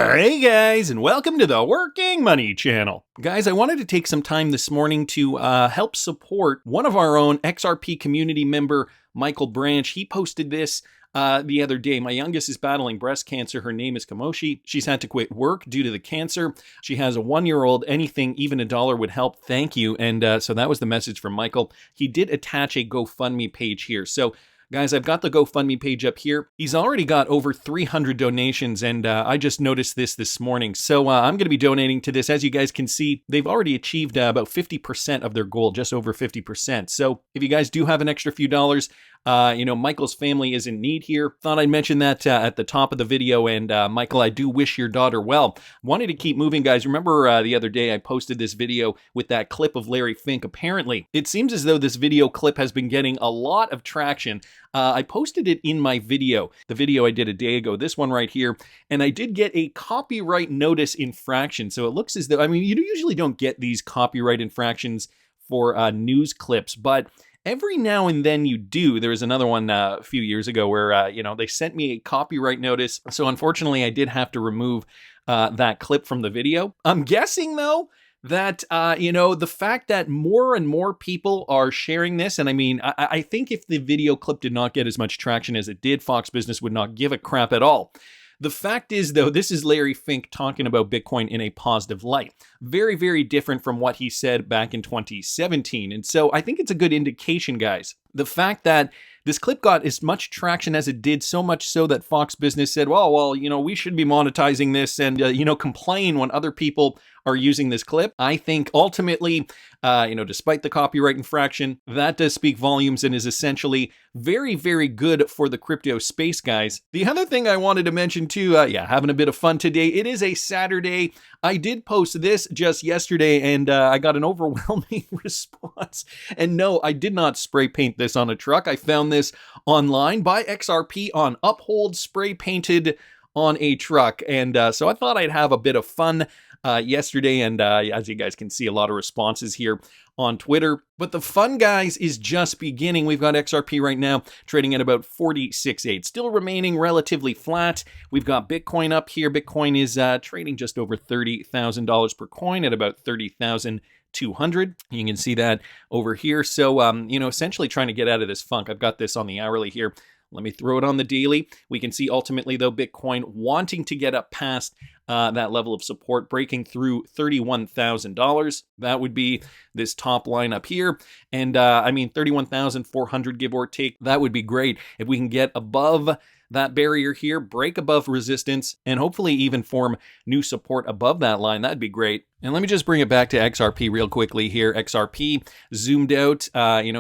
Hey guys, and welcome to the Working Money channel. Guys, I wanted to take some time this morning to help support one of our own XRP community member, Michael Branch. He posted this the other day. My youngest is battling breast cancer. Her name is Kamoshi. She's had to quit work due to the cancer. She has a 1-year-old. Anything, even $1 would help. Thank you. And so that was the message from Michael. He did attach a GoFundMe page here. So guys, I've got the GoFundMe page up here. He's already got over 300 donations, and I just noticed this morning. So I'm going to be donating to this. As you guys can see, they've already achieved about 50% of their goal, just over 50%. So if you guys do have an extra few dollars, Michael's family is in need here. Thought I'd mention that at the top of the video. And Michael, I do wish your daughter well. Wanted to keep moving, guys. Remember the other day I posted this video with that clip of Larry Fink. Apparently, it seems as though this video clip has been getting a lot of traction. I posted it in my video, the video I did a day ago, this one right here, and I did get a copyright notice infraction. So it looks as though, you usually don't get these copyright infractions for news clips, but every now and then you do. There was another one a few years ago where, they sent me a copyright notice. So unfortunately, I did have to remove that clip from the video. I'm guessing, though, that, the fact that more and more people are sharing this, and I think if the video clip did not get as much traction as it did, Fox Business would not give a crap at all. The fact is, though, this is Larry Fink talking about Bitcoin in a positive light. Very, very different from what he said back in 2017. And so I think it's a good indication, guys. The fact that this clip got as much traction as it did, so much so that Fox Business said, well, we should be monetizing this and, complain when other people are using this clip. I think ultimately, despite the copyright infraction, that does speak volumes and is essentially very, very good for the crypto space, guys. The other thing I wanted to mention too, having a bit of fun today. It is a Saturday. I did post this just yesterday and I got an overwhelming response. And no, I did not spray paint this on a truck. I found this online by XRP on Uphold, spray painted on a truck. And so I thought I'd have a bit of fun yesterday. And as you guys can see, a lot of responses here on Twitter. But the fun, guys, is just beginning. We've got XRP right now trading at about 46.8, still remaining relatively flat. We've got Bitcoin up here. Bitcoin is trading just over $30,000 per coin at about 30,200. You can see that over here. So, essentially trying to get out of this funk. I've got this on the hourly here. Let me throw it on the daily. We can see ultimately, though, Bitcoin wanting to get up past that level of support, breaking through $31,000. That would be this top line up here. And 31,400, give or take. That would be great if we can get above that barrier here, break above resistance, and hopefully even form new support above that line. That'd be great. And let me just bring it back to XRP real quickly here. XRP zoomed out,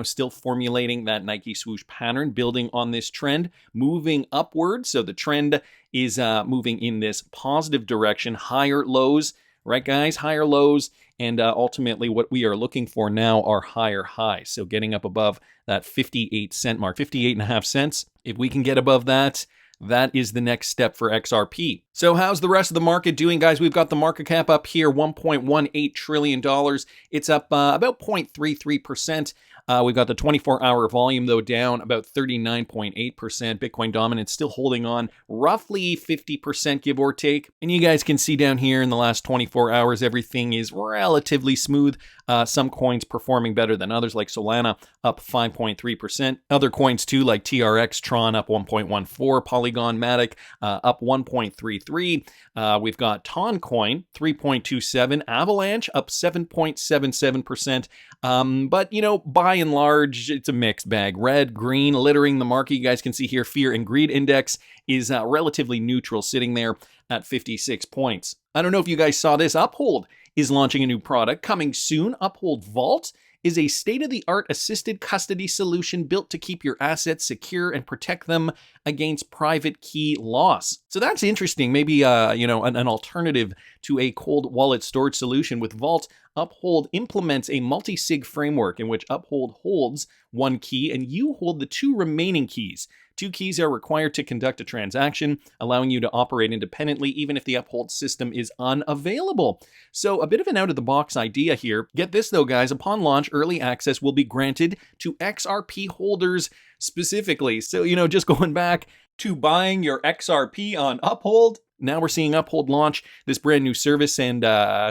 still formulating that Nike swoosh pattern, building on this trend, moving upwards. So the trend is moving in this positive direction, higher lows, right, guys? Higher lows. And ultimately, what we are looking for now are higher highs. So getting up above that 58-cent mark, 58.5 cents. If we can get above that, that is the next step for XRP. So how's the rest of the market doing, guys? We've got the market cap up here, $1.18 trillion. It's up about 0.33%. We've got the 24-hour volume, though, down about 39.8%. Bitcoin dominance still holding on roughly 50%, give or take. And you guys can see down here in the last 24 hours, everything is relatively smooth. Some coins performing better than others, like Solana, up 5.3%. Other coins, too, like TRX, Tron, up 1.14%. Polygon, Matic, up 1.33%. We've got Toncoin, 3.27%. Avalanche, up 7.77%. But, by and large, it's a mixed bag. Red, green, littering the market. You guys can see here, fear and greed index is relatively neutral, sitting there at 56 points. I don't know if you guys saw this. Uphold is launching a new product coming soon. Uphold Vault is a state-of-the-art assisted custody solution built to keep your assets secure and protect them against private key loss. So that's interesting. Maybe, an alternative to a cold wallet storage solution. With Vault, Uphold implements a multi-sig framework in which Uphold holds one key and you hold the two remaining keys. Two keys are required to conduct a transaction, allowing you to operate independently even if the Uphold system is unavailable. So a bit of an out-of-the-box idea here. Get this, though, guys. Upon launch, early access will be granted to XRP holders specifically. So, just going back to buying your XRP on Uphold, Now we're seeing Uphold launch this brand new service, and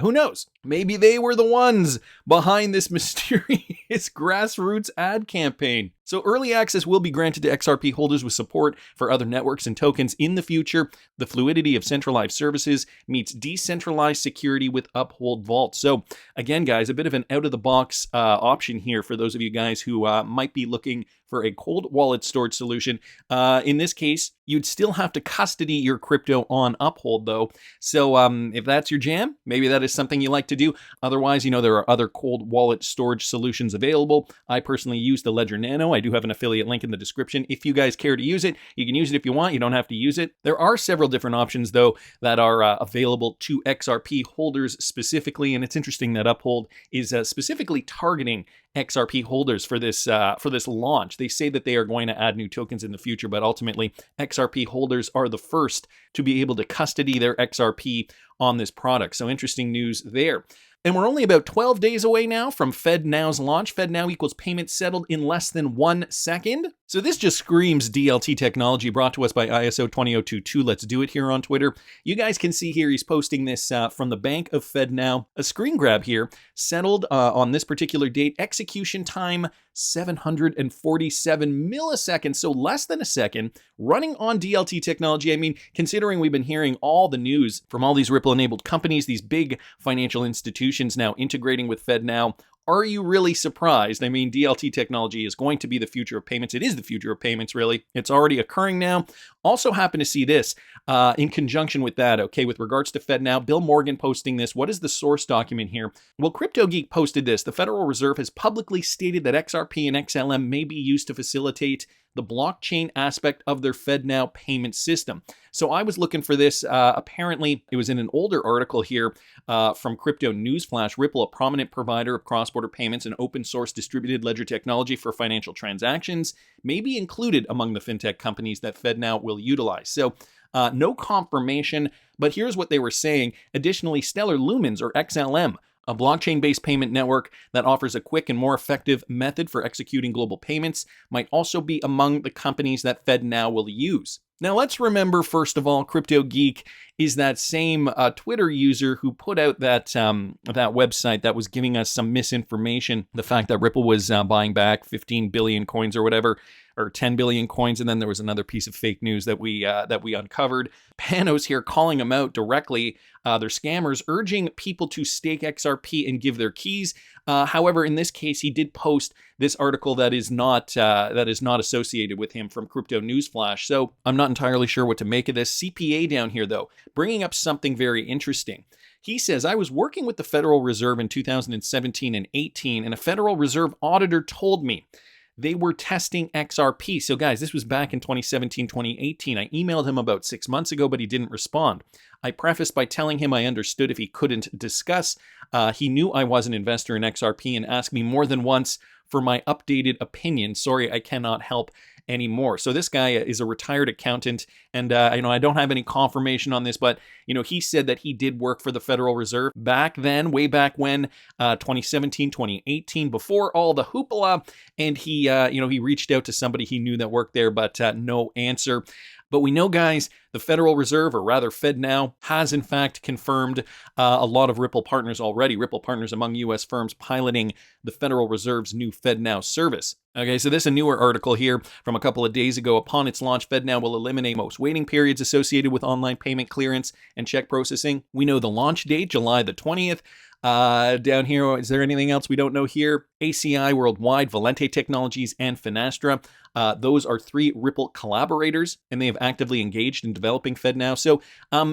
who knows? Maybe they were the ones behind this mysterious grassroots ad campaign. So early access will be granted to XRP holders with support for other networks and tokens in the future. The fluidity of centralized services meets decentralized security with Uphold Vault. So again, guys, a bit of an out-of-the-box option here for those of you guys who might be looking for a cold wallet storage solution. In this case, you'd still have to custody your crypto on Uphold, though. So if that's your jam, maybe that is something you like to do. Otherwise, there are other cold wallet storage solutions available. I personally use the Ledger Nano. I do have an affiliate link in the description. If you guys care to use it, you can use it if you want. You don't have to use it. There are several different options, though, that are available to XRP holders specifically, and it's interesting that Uphold is specifically targeting XRP holders for this launch. They say that they are going to add new tokens in the future, but ultimately XRP holders are the first to be able to custody their XRP on this product. So interesting news there. And we're only about 12 days away now from FedNow's launch. FedNow equals payments settled in less than 1 second. So this just screams DLT technology, brought to us by ISO 20022. Let's do it here on Twitter. You guys can see here he's posting this from the Bank of FedNow. A screen grab here, settled on this particular date. Execution time, 747 milliseconds, so less than a second, running on DLT technology. I mean, considering we've been hearing all the news from all these Ripple-enabled companies, these big financial institutions now integrating with FedNow, are you really surprised? I mean, DLT technology is going to be the future of payments. It is the future of payments, really. It's already occurring now. Also happen to see this in conjunction with that, okay, with regards to FedNow. Bill Morgan posting this. What is the source document here? Well, CryptoGeek posted this. The Federal Reserve has publicly stated that XRP and XLM may be used to facilitate the blockchain aspect of their FedNow payment system. So I was looking for this. Apparently, it was in an older article here from Crypto Newsflash. Ripple, a prominent provider of cross-border payments and open source distributed ledger technology for financial transactions, may be included among the fintech companies that FedNow will utilize. So no confirmation, but here's what they were saying. Additionally, Stellar Lumens, or XLM, a blockchain-based payment network that offers a quick and more effective method for executing global payments, might also be among the companies that FedNow will use. Now, let's remember, first of all, CryptoGeek is that same Twitter user who put out that website that was giving us some misinformation. The fact that Ripple was buying back 15 billion coins or whatever, or 10 billion coins, and then there was another piece of fake news that we uncovered. Panos here calling them out directly. They're scammers, urging people to stake XRP and give their keys. However, in this case, he did post this article that is not associated with him from Crypto Newsflash. So I'm not entirely sure what to make of this. CPA down here, though, bringing up something very interesting. He says, I was working with the Federal Reserve in 2017 and 18, and a Federal Reserve auditor told me they were testing XRP. So guys, this was back in 2017, 2018. I emailed him about 6 months ago, but he didn't respond. I prefaced by telling him I understood if he couldn't discuss. He knew I was an investor in XRP and asked me more than once for my updated opinion. Sorry, I cannot help anymore. So this guy is a retired accountant, and I don't have any confirmation on this, but he said that he did work for the Federal Reserve back then, way back when, 2017, 2018, before all the hoopla, and he reached out to somebody he knew that worked there, but no answer. But we know, guys, the Federal Reserve, or rather FedNow, has in fact confirmed a lot of Ripple partners already. Ripple partners among U.S. firms piloting the Federal Reserve's new FedNow service. Okay, so this is a newer article here from a couple of days ago. Upon its launch, FedNow will eliminate most waiting periods associated with online payment clearance and check processing. We know the launch date, July the 20th. Down here, is there anything else we don't know here? ACI Worldwide, Valente Technologies, and Finastra. Those are 3 Ripple collaborators, and they have actively engaged in developing FedNow. So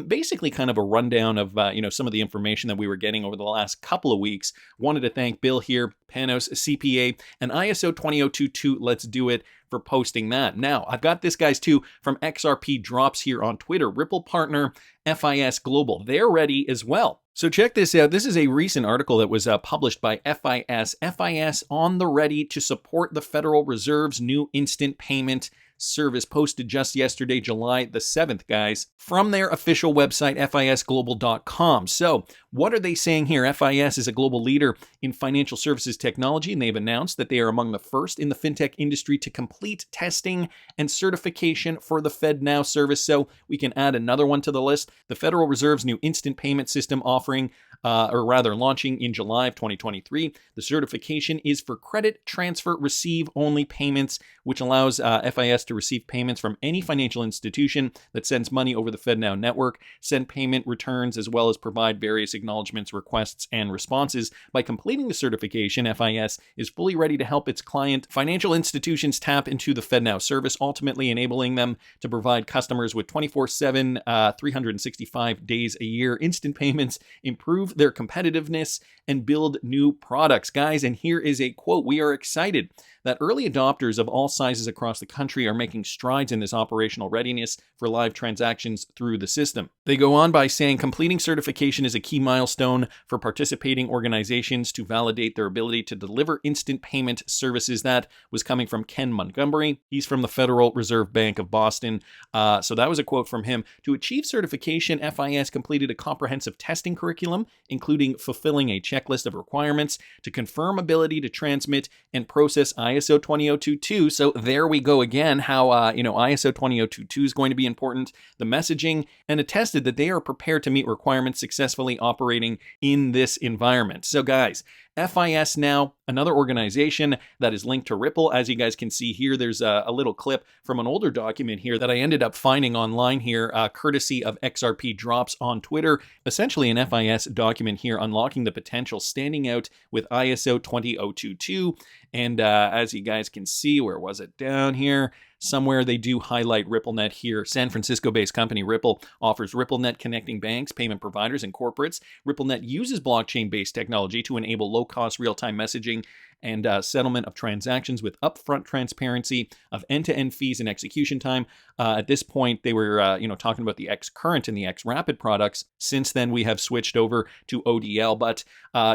basically kind of a rundown of some of the information that we were getting over the last couple of weeks. Wanted to thank Bill here, Panos, CPA, and ISO 20022, Let's Do It, for posting that. Now, I've got this, guys, too, from XRP Drops here on Twitter. Ripple partner FIS Global. They're ready as well. So check this out. This is a recent article that was published by FIS. FIS on the ready to support the Federal Reserve's new instant payment service posted just yesterday, July the 7th, guys, from their official website, FISglobal.com. So what are they saying here? FIS is a global leader in financial services technology, and they've announced that they are among the first in the fintech industry to complete testing and certification for the FedNow service. So we can add another one to the list. The Federal Reserve's new instant payment system offering, launching in July of 2023. The certification is for credit transfer receive only payments, which allows FIS to receive payments from any financial institution that sends money over the FedNow network, send payment returns, as well as provide various acknowledgments, requests, and responses. By completing the certification, FIS is fully ready to help its client financial institutions tap into the FedNow service, ultimately enabling them to provide customers with 24/7, 365 days a year instant payments, improve their competitiveness, and build new products. Guys, and here is a quote: "We are excited that early adopters of all sizes across the country are making strides in this operational readiness for live transactions through the system." They go on by saying completing certification is a key milestone for participating organizations to validate their ability to deliver instant payment services. That was coming from Ken Montgomery. He's from the Federal Reserve Bank of Boston. So that was a quote from him. To achieve certification, FIS completed a comprehensive testing curriculum, including fulfilling a checklist of requirements to confirm ability to transmit and process ISO 20022. So there we go again, how ISO 20022 is going to be important, the messaging, and attested that they are prepared to meet requirements successfully operating in this environment. So guys, FIS now, another organization that is linked to Ripple. As you guys can see here, there's a little clip from an older document here that I ended up finding online here, courtesy of XRP Drops on Twitter. Essentially an FIS document here unlocking the potential, standing out with ISO 20022. And as you guys can see, where was it? Down here somewhere, they do highlight RippleNet here. San Francisco-based company Ripple offers RippleNet connecting banks, payment providers, and corporates. RippleNet uses blockchain-based technology to enable low-cost real-time messaging and settlement of transactions with upfront transparency of end-to-end fees and execution time. At this point, they were talking about the X-Current and the X-Rapid products. Since then, we have switched over to ODL, but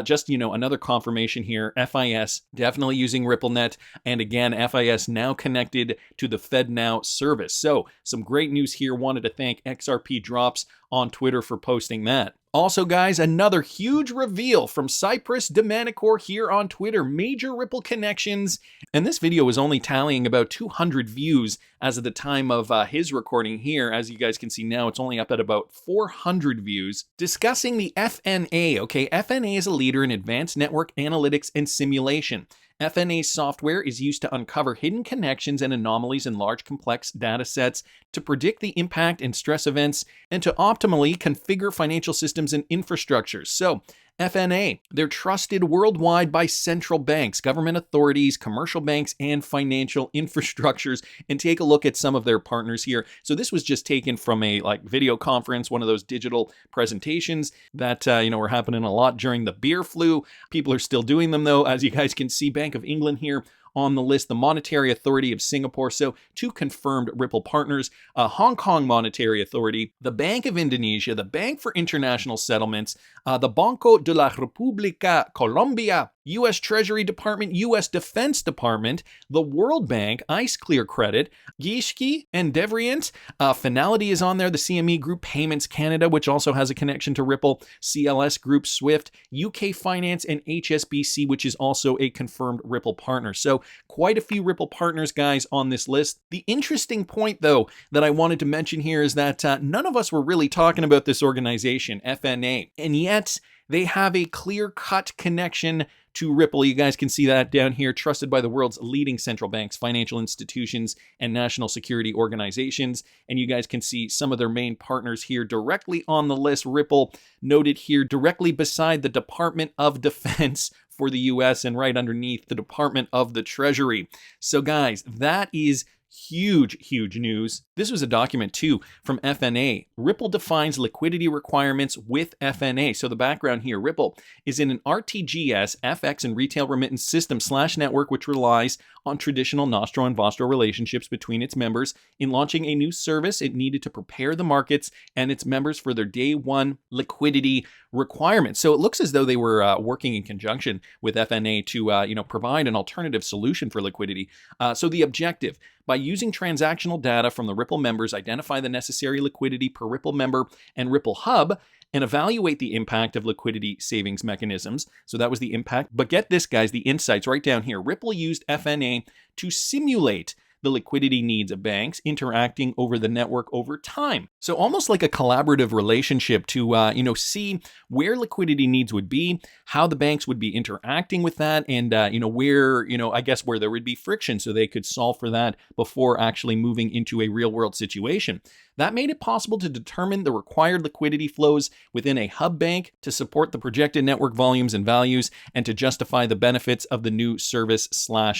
just another confirmation here. FIS definitely using RippleNet, and again, FIS now connected to the FedNow service. So some great news here. Wanted to thank XRP Drops on Twitter for posting that. Also, guys, another huge reveal from Cypress Demanicore here on Twitter. Major Ripple connections. And this video is only tallying about 200 views as of the time of his recording here. As you guys can see now, it's only up at about 400 views. Discussing the FNA. Okay, FNA is a leader in advanced network analytics and simulation. FNA software is used to uncover hidden connections and anomalies in large, complex data sets, to predict the impact and stress events, and to optimally configure financial systems and infrastructures. So, FNA, they're trusted worldwide by central banks, government authorities, commercial banks, and financial infrastructures. And take a look at some of their partners here. So this was just taken from a video conference, one of those digital presentations that were happening a lot during the beer flu. People are still doing them though, as you guys can see. Bank of England here on the list, the Monetary Authority of Singapore, so two confirmed Ripple partners, Hong Kong Monetary Authority, the Bank of Indonesia, the Bank for International Settlements, the Banco de la República Colombia, U.S. Treasury Department, U.S. Defense Department, the World Bank, ICE Clear Credit, Gishki and Devrient. Finality is on there, the CME Group, Payments Canada, which also has a connection to Ripple, CLS Group, Swift, UK Finance, and HSBC, which is also a confirmed Ripple partner. So quite a few Ripple partners, guys, on this list. The interesting point, though, that I wanted to mention here is that none of us were really talking about this organization, FNA, and yet they have a clear-cut connection to Ripple. You guys can see that down here, trusted by the world's leading central banks, financial institutions, and national security organizations. And you guys can see some of their main partners here directly on the list. Ripple noted here directly beside the Department of Defense for the US and right underneath the Department of the Treasury. So guys, that is huge news. This was a document too from FNA. Ripple defines liquidity requirements with FNA. So the background here, Ripple is in an RTGS, FX, and retail remittance system / network which relies on traditional nostro and vostro relationships between its members. In launching a new service, it needed to prepare the markets and its members for their day one liquidity requirements. So it looks as though they were working in conjunction with FNA to provide an alternative solution for liquidity. So the objective, by using transactional data from the Ripple members, identify the necessary liquidity per Ripple member and Ripple Hub, and evaluate the impact of liquidity savings mechanisms. So that was the impact. But get this, guys, the insights right down here. Ripple used FNA to simulate the liquidity needs of banks interacting over the network over time. So almost like a collaborative relationship to, see where liquidity needs would be, how the banks would be interacting with that, and, where there would be friction so they could solve for that before actually moving into a real world situation. That made it possible to determine the required liquidity flows within a hub bank to support the projected network volumes and values and to justify the benefits of the new service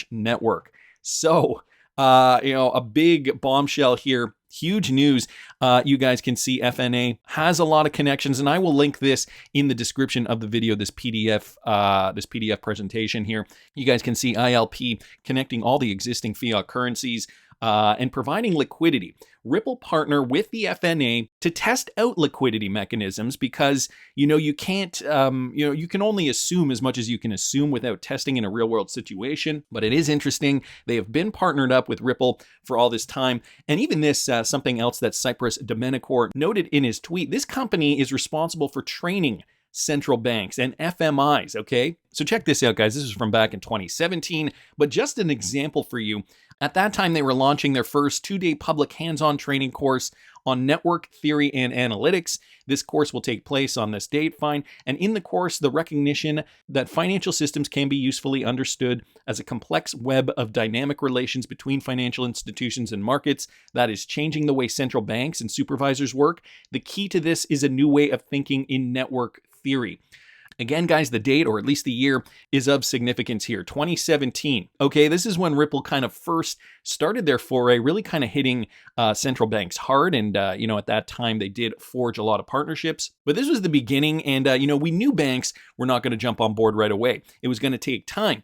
/ network. So, a big bombshell here. Huge news. You guys can see FNA has a lot of connections, and I will link this in the description of the video, this PDF presentation here. You guys can see ILP connecting all the existing fiat currencies and providing liquidity. Ripple partner with the FNA to test out liquidity mechanisms because, you can't, you can only assume as much as you can assume without testing in a real world situation. But it is interesting. They have been partnered up with Ripple for all this time. And even this, something else that Cyprus Domenicor noted in his tweet, this company is responsible for training central banks and FMIs, okay? So check this out, guys. This is from back in 2017, but just an example for you. At that time, they were launching their first 2-day public hands-on training course on network theory and analytics. This course will take place on this date, fine. And in the course, the recognition that financial systems can be usefully understood as a complex web of dynamic relations between financial institutions and markets that is changing the way central banks and supervisors work. The key to this is a new way of thinking in network theory. Again, guys, the date, or at least the year, is of significance here, 2017. Okay, this is when Ripple kind of first started their foray, really kind of hitting central banks hard. And, at that time, they did forge a lot of partnerships. But this was the beginning. And, we knew banks were not going to jump on board right away. It was going to take time.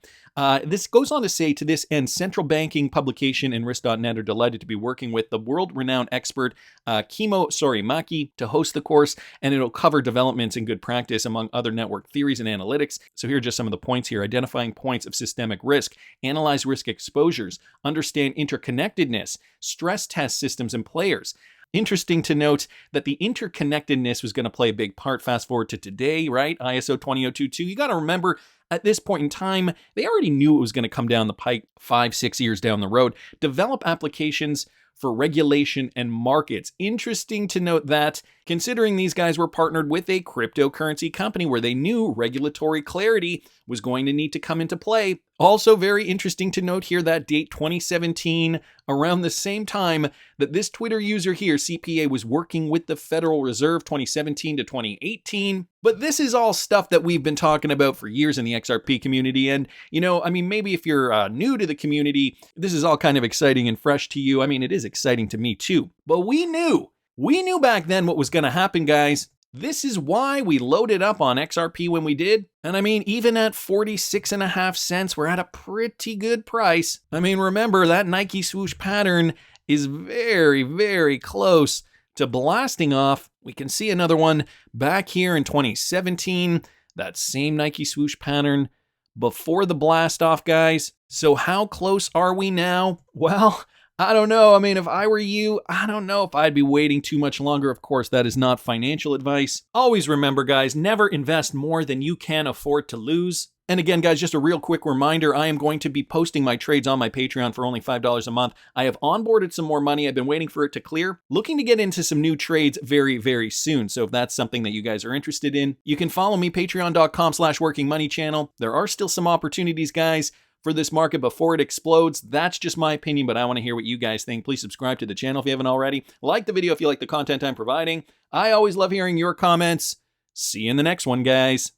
This goes on to say, to this end, Central Banking Publication and Risk.net are delighted to be working with the world-renowned expert Maki to host the course, and it'll cover developments in good practice among other network theories and analytics. So here are just some of the points here. Identifying points of systemic risk, analyze risk exposures, understand interconnectedness, stress test systems and players. Interesting to note that the interconnectedness was going to play a big part. Fast forward to today, right? ISO 20022. You got to remember, at this point in time, they already knew it was going to come down the pike 5-6 years down the road. Develop applications for regulation and markets. Interesting to note that, considering these guys were partnered with a cryptocurrency company where they knew regulatory clarity was going to need to come into play. Also very interesting to note here that date 2017, around the same time that this Twitter user here, CPA, was working with the Federal Reserve 2017 to 2018. But this is all stuff that we've been talking about for years in the XRP community. And, maybe if you're new to the community, this is all kind of exciting and fresh to you. It is exciting to me too. But we knew back then what was going to happen, guys. This is why we loaded up on XRP when we did. And even at 46.5 cents, we're at a pretty good price. Remember, that Nike swoosh pattern is very, very close to blasting off. We can see another one back here in 2017, that same Nike swoosh pattern before the blast off, guys. So how close are we now? Well, I don't know. If I were you, I don't know if I'd be waiting too much longer. Of course, that is not financial advice. Always remember, guys, never invest more than you can afford to lose. And again, guys, just a real quick reminder, I am going to be posting my trades on my Patreon for only $5 a month. I have onboarded some more money. I've been waiting for it to clear. Looking to get into some new trades very, very soon. So if that's something that you guys are interested in, you can follow me, patreon.com/workingmoneychannel. There are still some opportunities, guys, for this market before it explodes. That's just my opinion, but I want to hear what you guys think. Please subscribe to the channel if you haven't already. Like the video if you like the content I'm providing. I always love hearing your comments. See you in the next one, guys.